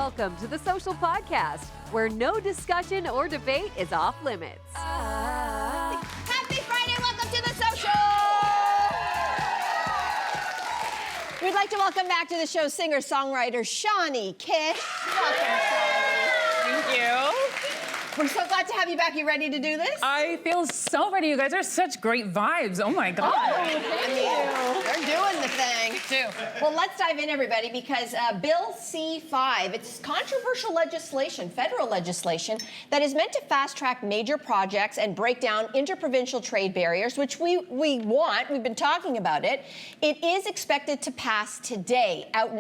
Welcome to the Social Podcast, where no discussion or debate is off limits. Happy Friday, welcome to the Social! We'd like to welcome back to the show singer-songwriter Shawnee Kish. Welcome, Shawnee. Thank you. We're so glad to have you back. You ready to do this? I feel so ready. You guys are such great vibes. Oh my God. They're doing the thing. Too. Well, let's dive in, everybody, because Bill C-5, it's controversial legislation, federal legislation, that is meant to fast-track major projects and break down interprovincial trade barriers, which we want. We've been talking about it. It is expected to pass today out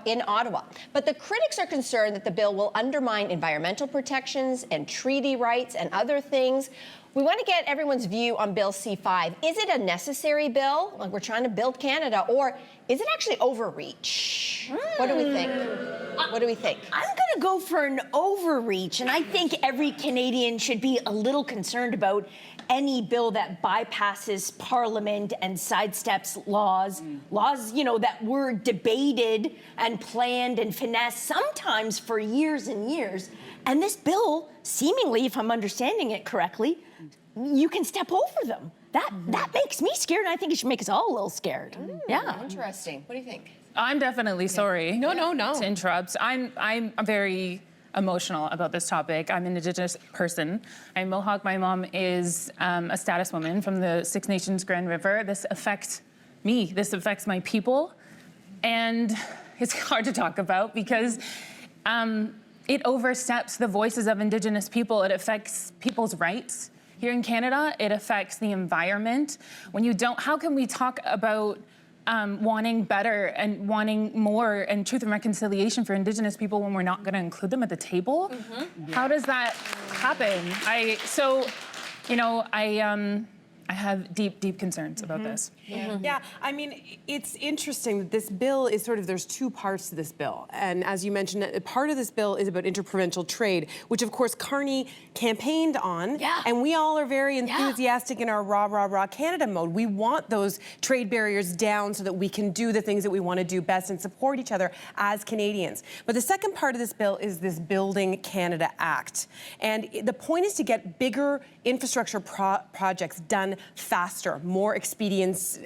in Ottawa. But the critics are concerned that the bill will undermine environmental protections and treaty rights and other things. We want to get everyone's view on Bill C-5. Is it a necessary bill, like we're trying to build Canada, or is it actually overreach? What do we think? What do we think? I'm going to go for an overreach, and I think every Canadian should be a little concerned about any bill that bypasses Parliament and sidesteps laws, you know, that were debated and planned and finessed sometimes for years and years. And this bill, seemingly, if I'm understanding it correctly, you can step over them. That makes me scared, and I think it should make us all a little scared. Yeah. Interesting. What do you think? I'm definitely sorry. No. To interrupt. I'm very emotional about this topic. I'm an Indigenous person. I'm Mohawk. My mom is a status woman from the Six Nations Grand River. This affects me. This affects my people. And it's hard to talk about because it oversteps the voices of Indigenous people. It affects people's rights. Here in Canada, it affects the environment. When you don't, how can we talk about wanting better and wanting more and truth and reconciliation for Indigenous people when we're not going to include them at the table? How does that happen? I have deep concerns about this. Yeah, I mean, it's interesting that this bill is sort of, there's two parts to this bill. And as you mentioned, part of this bill is about interprovincial trade, which of course Carney campaigned on. Yeah. And we all are very enthusiastic in our rah Canada mode. We want those trade barriers down so that we can do the things that we want to do best and support each other as Canadians. But the second part of this bill is this Building Canada Act. And the point is to get bigger infrastructure projects done faster. More expedience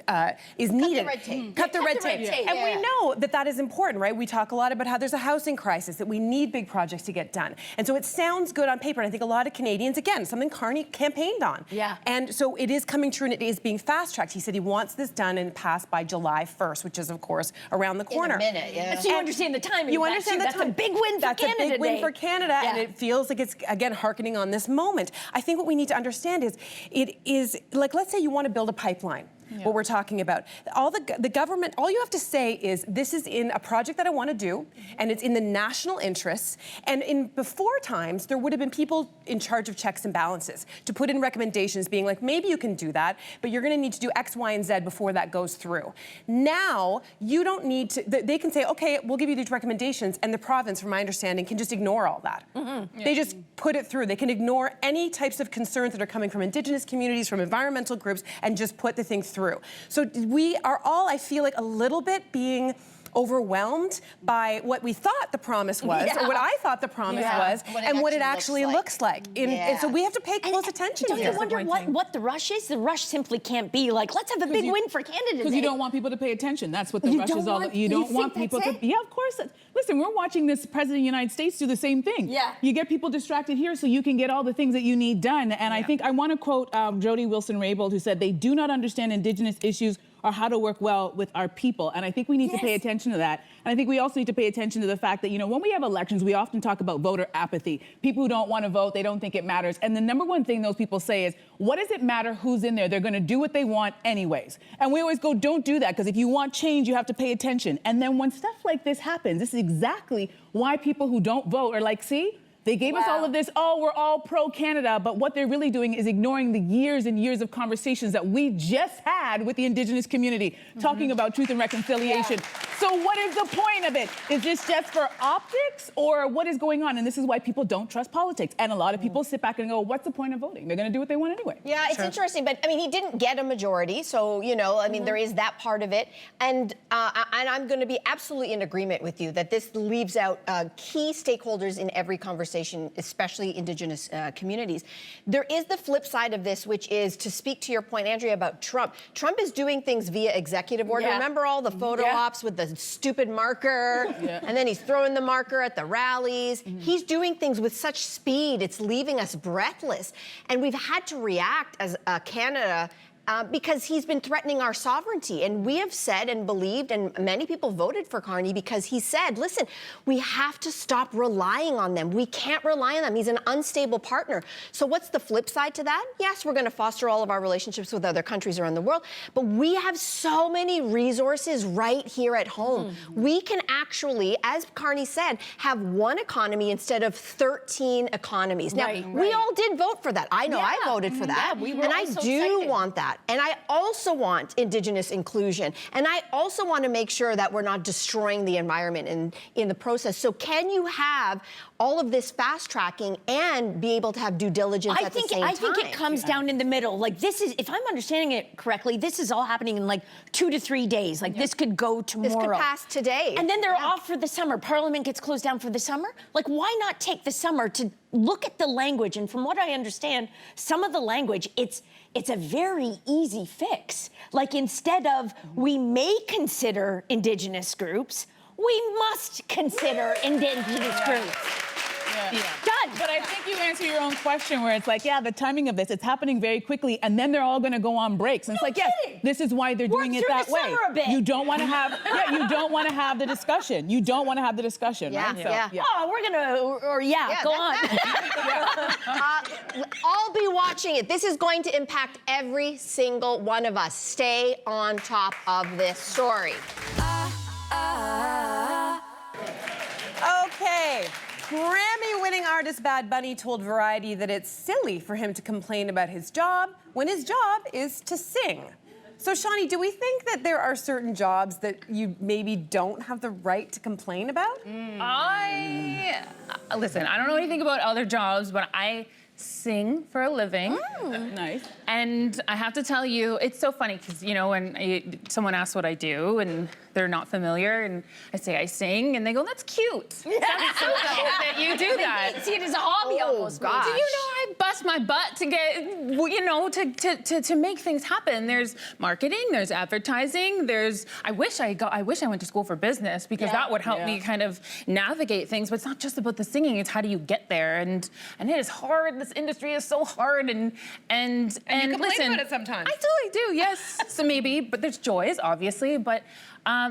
is needed. Cut the red tape. And we know that that is important, right? We talk a lot about how there's a housing crisis, that we need big projects to get done. And so it sounds good on paper. And I think a lot of Canadians, again, something Carney campaigned on. Yeah. And so it is coming true and it is being fast-tracked. He said he wants this done and passed by July 1st, which is, of course, around the corner. In a minute, yeah. So you understand the timing. You understand the timing. That's a big win for Canada. That's a big win for Canada, Yeah. and it feels like it's, again, hearkening on this moment. I think what we need to understand is, it is, like, let's say you want to build a pipeline. What we're talking about. The government, all you have to say is, this is in a project that I want to do, and it's in the national interests. And in before times, there would have been people in charge of checks and balances to put in recommendations being like, maybe you can do that, but you're going to need to do X, Y, and Z before that goes through. Now, you don't need to, they can say, okay, we'll give you these recommendations, and the province, from my understanding, can just ignore all that. They just put it through. They can ignore any types of concerns that are coming from Indigenous communities, from environmental groups, and just put the thing through. So we are all, I feel like, a little bit being overwhelmed by what we thought the promise was, or what I thought the promise was, and what it actually looks like. And so we have to pay close attention Don't here. you wonder what the rush is? The rush simply can't be like, let's have a big win for Canada. Because you don't want people to pay attention. That's what the rush is all about. You don't want people to. Yeah, of course. Listen, we're watching this President of the United States do the same thing. Yeah. You get people distracted here so you can get all the things that you need done. And I think I want to quote Jody Wilson-Raybould, who said, they do not understand Indigenous issues or how to work well with our people. And I think we need to pay attention to that. And I think we also need to pay attention to the fact that, you know, when we have elections, we often talk about voter apathy. People who don't want to vote, they don't think it matters. And the number one thing those people say is, what does it matter who's in there? They're going to do what they want anyways. And we always go, don't do that, because if you want change, you have to pay attention. And then when stuff like this happens, this is exactly why people who don't vote are like, see? They gave us all of this, oh, we're all pro-Canada, but what they're really doing is ignoring the years and years of conversations that we just had with the Indigenous community, talking about truth and reconciliation, So what is the point of it? Is this just for optics, or what is going on? And this is why people don't trust politics. And a lot of people sit back and go, what's the point of voting? They're going to do what they want anyway. Yeah, it's interesting, but I mean, he didn't get a majority, so I mean, there is that part of it, and I'm going to be absolutely in agreement with you that this leaves out key stakeholders in every conversation, especially Indigenous communities. There is the flip side of this, which is to speak to your point, Andrea, about Trump. Trump is doing things via executive order. Yeah. Remember all the photo ops with the stupid marker, and then he's throwing the marker at the rallies. He's doing things with such speed, it's leaving us breathless. And we've had to react as Canada because he's been threatening our sovereignty. And we have said and believed, and many people voted for Carney because he said, listen, we have to stop relying on them. We can't rely on them. He's an unstable partner. So what's the flip side to that? Yes, we're going to foster all of our relationships with other countries around the world, but we have so many resources right here at home. We can actually, as Carney said, have one economy instead of 13 economies. Now, we all did vote for that. I know I voted for that. And I do want that. And I also want Indigenous inclusion. And I also want to make sure that we're not destroying the environment in the process. So can you have all of this fast tracking and be able to have due diligence at the same time? I think it comes down in the middle. Like this is, if I'm understanding it correctly, this is all happening in like 2 to 3 days. Like this could go tomorrow. This could pass today. And then they're off for the summer. Parliament gets closed down for the summer. Like why not take the summer to look at the language? And from what I understand, some of the language, it's a very easy fix. Like instead of we may consider Indigenous groups, we must consider Indigenous groups. Done. But I think you answer your own question where it's like, the timing of this, it's happening very quickly, and then they're all going to go on breaks. And it's like, yes, this is why they're doing it that way. You don't want to have, you don't want to have the discussion. You don't want to have the discussion, right? So, Oh, we're gonna, go on. I'll be watching it. This is going to impact every single one of us. Stay on top of this story. Okay. Grammy-winning artist Bad Bunny told Variety that it's silly for him to complain about his job when his job is to sing. So, Shawnee, do we think that there are certain jobs that you maybe don't have the right to complain about? Listen, I don't know anything about other jobs, but I sing for a living. Nice. And I have to tell you, it's so funny because, when someone asks what I do and they're not familiar, and I say I sing, and they go, that's cute. Sounds so cute that you do that. They see it as a hobby almost. Gosh. Do you know I bust my butt to get, to make things happen? There's marketing, there's advertising, I wish I went to school for business because that would help me kind of navigate things. But it's not just about the singing; it's how do you get there? And it is hard. This industry is so hard, and you complain listen, about it sometimes. I totally do. Yes, so maybe, but there's joys, obviously, but.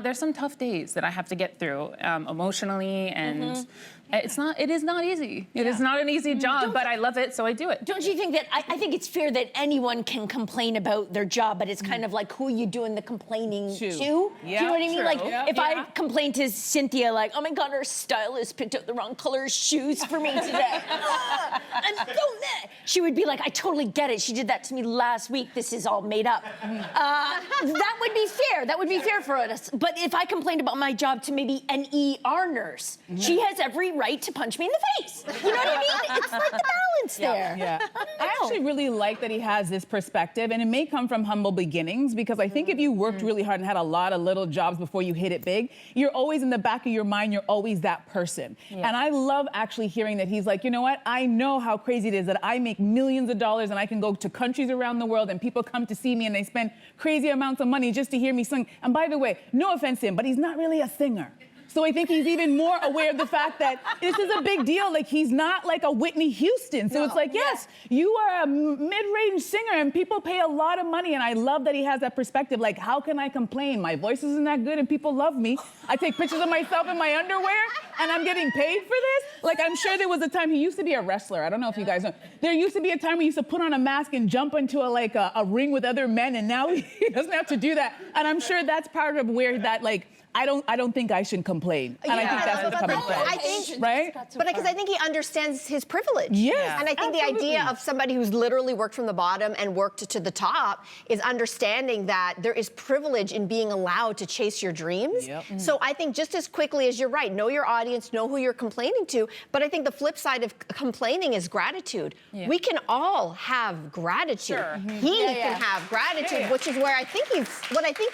There's some tough days that I have to get through emotionally, and it is not easy. It is not an easy job, but I love it, so I do it. Don't you think that, I think it's fair that anyone can complain about their job, but it's kind of like who you doing the complaining to? Yeah, Do you know what I mean? true. Like, Yeah. if I complained to Cynthia, like, oh my God, our stylist picked out the wrong color shoes for me today. I'm so mad. She would be like, I totally get it. She did that to me last week. This is all made up. That would be fair. That would be fair for us. But if I complained about my job to maybe an ER nurse, she has every right to punch me in the face. You know what I mean? It's like the balance there. Yeah. I actually really like that he has this perspective, and it may come from humble beginnings, because I think if you worked really hard and had a lot of little jobs before you hit it big, you're always in the back of your mind, you're always that person. And I love actually hearing that he's like, you know what? I know how crazy it is that I make millions of dollars and I can go to countries around the world and people come to see me and they spend crazy amounts of money just to hear me sing. And by the way, no offense to him, but he's not really a singer. So I think he's even more aware of the fact that this is a big deal. Like, he's not like a Whitney Houston. So it's like, yes, you are a mid-range singer and people pay a lot of money. And I love that he has that perspective. Like, how can I complain? My voice isn't that good and people love me. I take pictures of myself in my underwear. and I'm getting paid for this? Like, I'm sure there was a time, he used to be a wrestler. I don't know if you guys know. There used to be a time he used to put on a mask and jump into a ring with other men, and now he doesn't have to do that. And I'm sure that's part of where that, like, I don't think I should complain. And I think that's what's coming from. Right? But because I think he understands his privilege. Yes, And I think the idea of somebody who's literally worked from the bottom and worked to the top is understanding that there is privilege in being allowed to chase your dreams. So I think just as quickly as you're right, know your audience, know who you're complaining to. But I think the flip side of complaining is gratitude. We can all have gratitude. He can have gratitude, which is where I think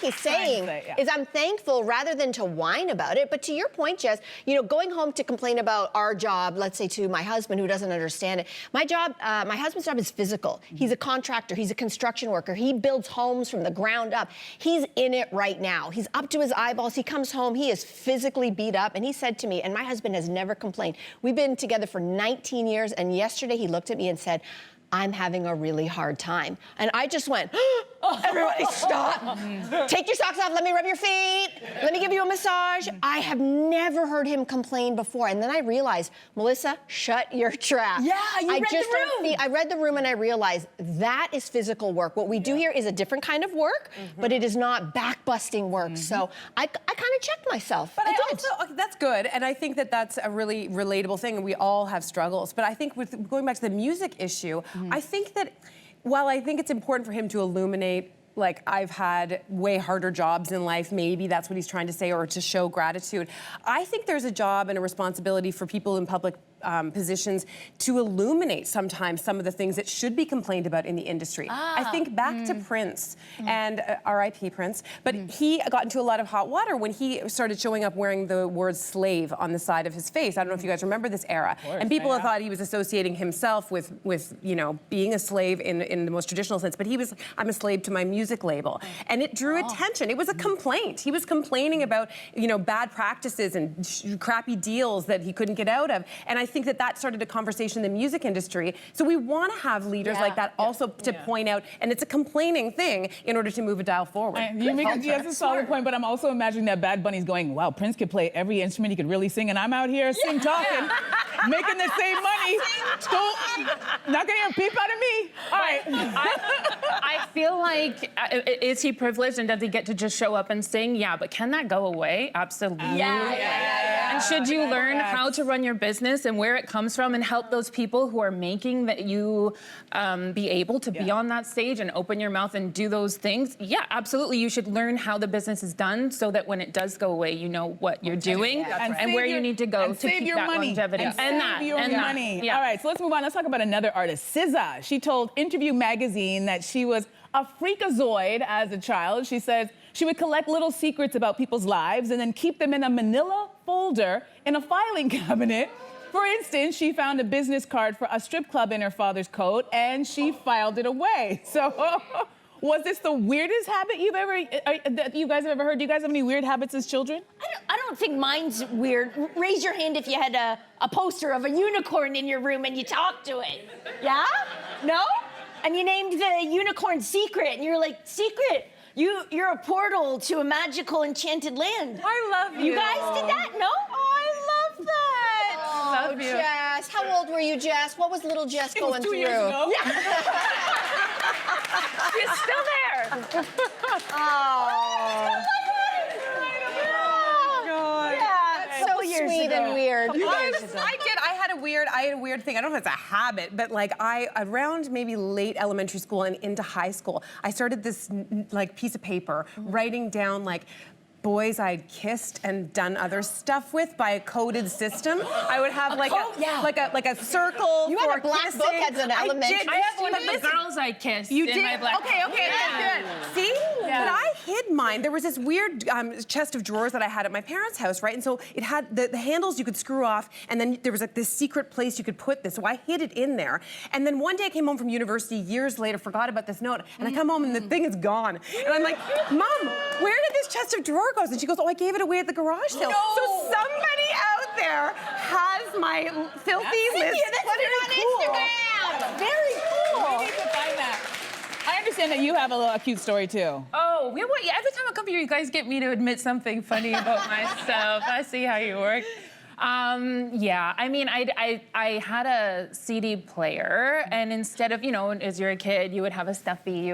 he's saying is I'm thankful rather than to whine about it. But to your point, Jess, you know, going home to complain about our job, let's say to my husband who doesn't understand it. My husband's job is physical. He's a contractor. He's a construction worker. He builds homes from the ground up. He's in it right now. He's up to his eyeballs. He comes home. He is physically beat up. And he said to me, and my husband has never complained. We've been together for 19 years. And yesterday he looked at me and said, I'm having a really hard time. And I just went, everybody stop. Take your socks off, let me rub your feet, let me give you a massage. I have never heard him complain before. And then I realized, Melissa, shut your trap. Yeah, you read the room. I read the room and I realized that is physical work. What we do here is a different kind of work, but it is not back-busting work. So I kind of checked myself. But that's good. And I think that that's a really relatable thing. And we all have struggles. But I think with going back to the music issue, I think that while I think it's important for him to illuminate, like, I've had way harder jobs in life, maybe that's what he's trying to say, or to show gratitude. I think there's a job and a responsibility for people in public positions to illuminate sometimes some of the things that should be complained about in the industry. I think back to Prince and R.I.P. Prince, but he got into a lot of hot water when he started showing up wearing the word slave on the side of his face. I don't know if you guys remember this era. And people thought he was associating himself with you know, being a slave in the most traditional sense, but he was, I'm a slave to my music label. And it drew attention. It was a complaint. He was complaining about, you know, bad practices and crappy deals that he couldn't get out of. And I think that started a conversation in the music industry. So we want to have leaders like that also to point out, and it's a complaining thing in order to move a dial forward. You make a solid point, but I'm also imagining that Bad Bunny's going, wow, Prince could play every instrument, he could really sing, and I'm out here talking, making the same money. Not gonna hear a peep out of me. All right. I feel like, is he privileged and does he get to just show up and sing? Yeah, but can that go away? Absolutely. And should you learn how to run your business and where it comes from and help those people who are making that you be able to be on that stage and open your mouth and do those things? Yeah, absolutely. You should learn how the business is done so that when it does go away, you know what you're doing and where you need to go to keep that longevity. And save your money. All right, so let's move on. Let's talk about another artist, SZA. She told Interview magazine that she was a freakazoid as a child. She says she would collect little secrets about people's lives and then keep them in a manila folder in a filing cabinet. For instance, she found a business card for a strip club in her father's coat and she filed it away. So was this the weirdest habit that you guys have ever heard? Do you guys have any weird habits as children? I don't think mine's weird. Raise your hand if you had a poster of a unicorn in your room and you talked to it. Yeah? No? And you named the unicorn Secret, and you're like, Secret, you're a portal to a magical enchanted land. I love you. You guys did that? No? Oh, I love that. Oh, Love you. Jess. How old were you, Jess? What was little Jess going through? Years ago. She's still there. Oh. So sweet and weird. I had a weird thing. I don't know if it's a habit, but like around maybe late elementary school and into high school, I started this like piece of paper writing down like boys I'd kissed and done other stuff with by a coded system. I would have like a circle. You for had a black kissing. book as an elementary. I have one of the girls I kissed. You in did? my black Okay, that's good. See? But I hid mine. There was this weird chest of drawers that I had at my parents' house, right? And so it had the handles you could screw off, and then there was like this secret place you could put this. So I hid it in there. And then one day I came home from university years later, forgot about this note, and I come home and the thing is gone. And I'm like, Mom, where did this chest of drawers go? And she goes, oh, I gave it away at the garage sale. No. So somebody out there has my filthy list. Put it on Instagram. Very cool. We need to find that. I understand that you have a cute story too. Oh, every time I come here, you guys get me to admit something funny about myself. I see how you work. Yeah, I mean, I had a CD player, and instead of, as you're a kid, you would have a stuffy,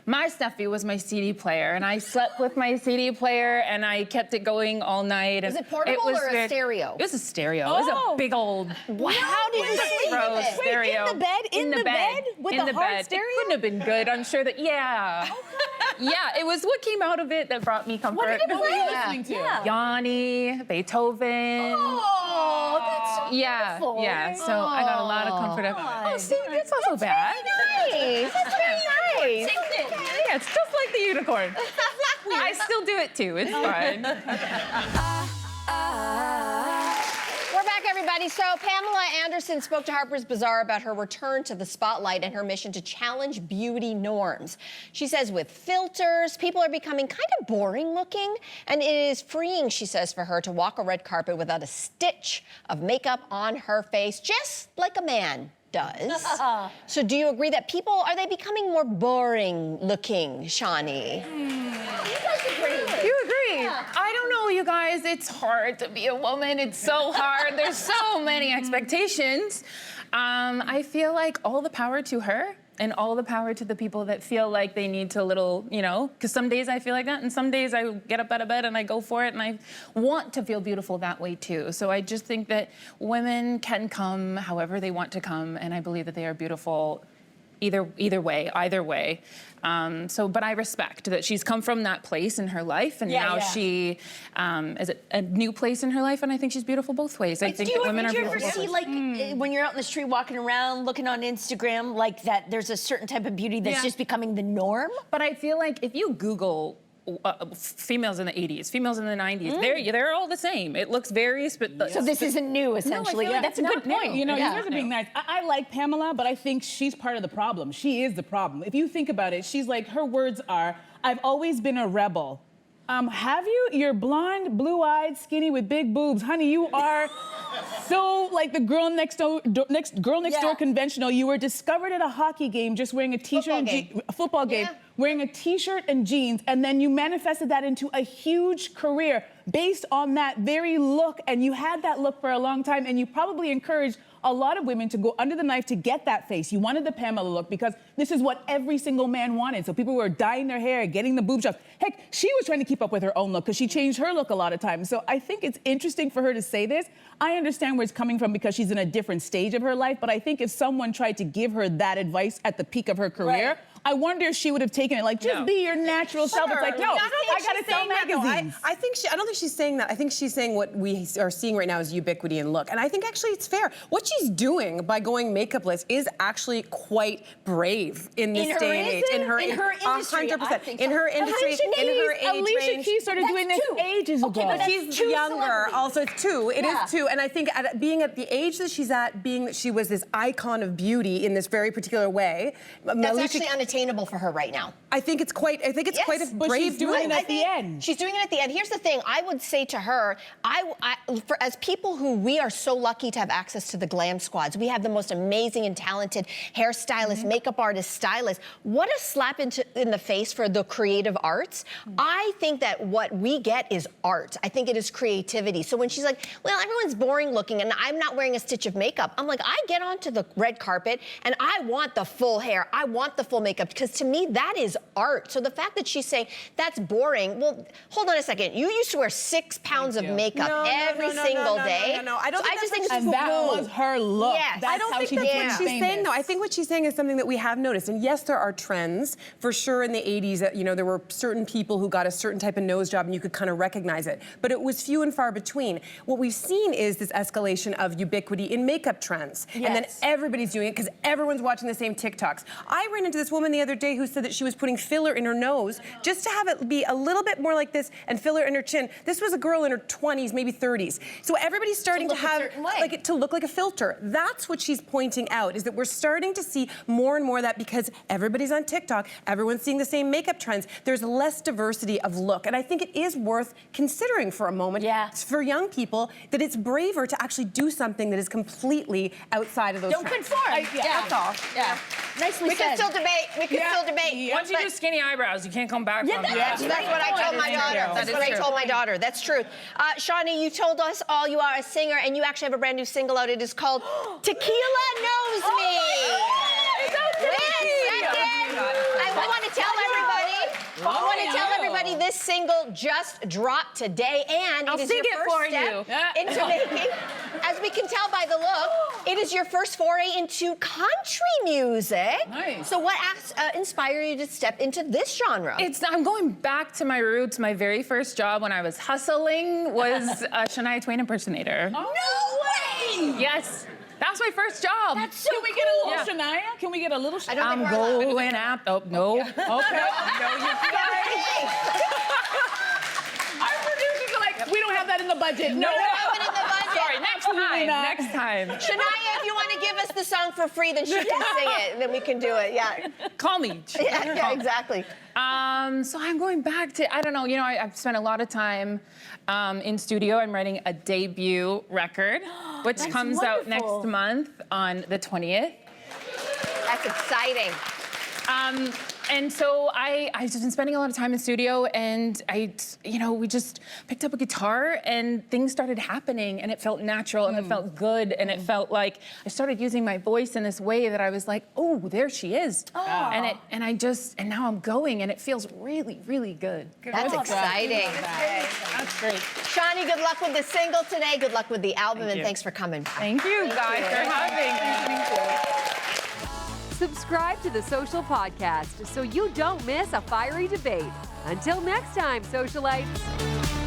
my stuffy was my CD player, and I slept with my CD player, and I kept it going all night. Was it portable or a stereo? It was a stereo. It was a big old. Wow, how did you sleep with it? Stereo. In the bed? In the bed? With in a the hard bed. stereo? It couldn't have been good. I'm sure that, yeah. Yeah, it was what came out of it that brought me comfort. What were you listening to? Yanni, Beethoven. Oh, that's so beautiful. Yeah. So I got a lot of comfort. Oh, see, that's not so bad. nice. That's very nice. Yeah, it's just like the unicorn. I still do it too. It's fine. We're back, everybody. So Pamela Anderson spoke to Harper's Bazaar about her return to the spotlight and her mission to challenge beauty norms. She says with filters, people are becoming kind of boring looking, and it is freeing, she says, for her to walk a red carpet without a stitch of makeup on her face, just like a man does. So do you agree that people, are they becoming more boring looking, Shawnee? You agree? Yeah. I don't know, you guys. It's hard to be a woman. It's so hard. There's so many expectations. I feel like all the power to her and all the power to the people that feel like they need to because some days I feel like that, and some days I get up out of bed and I go for it, and I want to feel beautiful that way too. So I just think that women can come however they want to come, and I believe that they are beautiful either way. But I respect that she's come from that place in her life, and now she is a new place in her life, and I think she's beautiful both ways. I think that women are beautiful. Do you ever see, like, when you're out in the street walking around, looking on Instagram, like that there's a certain type of beauty that's just becoming the norm? But I feel like if you Google females in the 80s, females in the 90s, they're all the same. It looks very... So this isn't new, essentially. Like that's a good point. You guys are being nice. I like Pamela, but I think she's part of the problem. She is the problem. If you think about it, she's like, her words are, I've always been a rebel. Have you? You're blonde, blue-eyed, skinny with big boobs. Honey, you are so like the girl next door conventional. You were discovered at a hockey game just wearing a t-shirt a football game, wearing a t-shirt and jeans, and then you manifested that into a huge career based on that very look, and you had that look for a long time, and you probably encouraged a lot of women to go under the knife to get that face. You wanted the Pamela look because this is what every single man wanted. So people were dyeing their hair, getting the boob jobs. Heck, she was trying to keep up with her own look because she changed her look a lot of times. So I think it's interesting for her to say this. I understand where it's coming from because she's in a different stage of her life, but I think if someone tried to give her that advice at the peak of her career, I wonder if she would have taken it like, just be your natural self. It's like, no, I gotta sell magazines. I don't think she's saying that. I think she's saying what we are seeing right now is ubiquity in look. And I think actually it's fair. What she's doing by going makeupless is actually quite brave in this day and age. In her industry. 100%. In her industry, in her age Alicia range. Keys started doing this ages ago. But she's younger. Also, it's two. It is two. And I think being at the age that she's at, being that she was this icon of beauty in this very particular way. That's actually unattainable for her right now. I think it's quite a but brave she's doing it at the end. She's doing it at the end. Here's the thing. I would say to her, as people who we are so lucky to have access to the glam squads, we have the most amazing and talented hairstylists, makeup artists, stylists. What a slap in the face for the creative arts. I think that what we get is art. I think it is creativity. So when she's like, well, everyone's boring looking and I'm not wearing a stitch of makeup, I'm like, I get onto the red carpet and I want the full hair. I want the full makeup because to me, that is art. So the fact that she's saying that's boring, well, hold on a second. You used to wear 6 pounds of makeup every single day. No. I don't So think I just think that was her look. Yes. That's I don't how think she that's became what she's famous. saying, though. I think what she's saying is something that we have noticed. And yes, there are trends. For sure, in the 80s, there were certain people who got a certain type of nose job and you could kind of recognize it. But it was few and far between. What we've seen is this escalation of ubiquity in makeup trends. Yes. And then everybody's doing it because everyone's watching the same TikToks. I ran into this woman the other day who said that she was putting filler in her nose just to have it be a little bit more like this and filler in her chin. This was a girl in her 20s, maybe 30s. So everybody's starting to have to look like a filter. filter. That's what she's pointing out, is that we're starting to see more and more of that because everybody's on TikTok, everyone's seeing the same makeup trends. There's less diversity of look. And I think it is worth considering for a moment for young people that it's braver to actually do something that is completely outside of those Don't trends. conform. That's all. Yeah. Nicely We can said. still debate. We can still debate. Once you do skinny eyebrows, you can't come back from that. That's what I told my daughter. That's what I told my daughter. That's true. Shawnee, you told us all you are a singer, and you actually have a brand new single out. It is called Tequila Knows Me. I want to tell everybody this single just dropped today, and I'll it is sing your it first for step you. into making, as we can tell by the look, it is your first foray into country music. Nice. So what inspired you to step into this genre? I'm going back to my roots. My very first job when I was hustling was a Shania Twain impersonator. No way! Yes. That was my first job. That's so Can we get a little Shania? Can we get a little Shania? I don't think I'm we're allowed. going out. Oh, no. Okay. No, you can't. Our producers are like, we don't have that in the budget. No. Have it in the budget. Sorry, next time. not. Next time. Shania, if you want to give us the song for free, then she can sing it, and then we can do it. Yeah. Call me. Yeah, exactly. So I'm going back to, I don't know, I've spent a lot of time in studio. I'm writing a debut record, which comes out next month on the 20th. That's exciting. And so I've just been spending a lot of time in studio, and we just picked up a guitar, and things started happening, and it felt natural, and it felt good, and it felt like I started using my voice in this way that I was like, oh, there she is. And now I'm going, and it feels really, really good. That's exciting. That's great. Shawnee, good luck with the single today. Good luck with the album, and thanks for coming by. Thank you guys for having me. Subscribe to the Social Podcast so you don't miss a fiery debate. Until next time, socialites.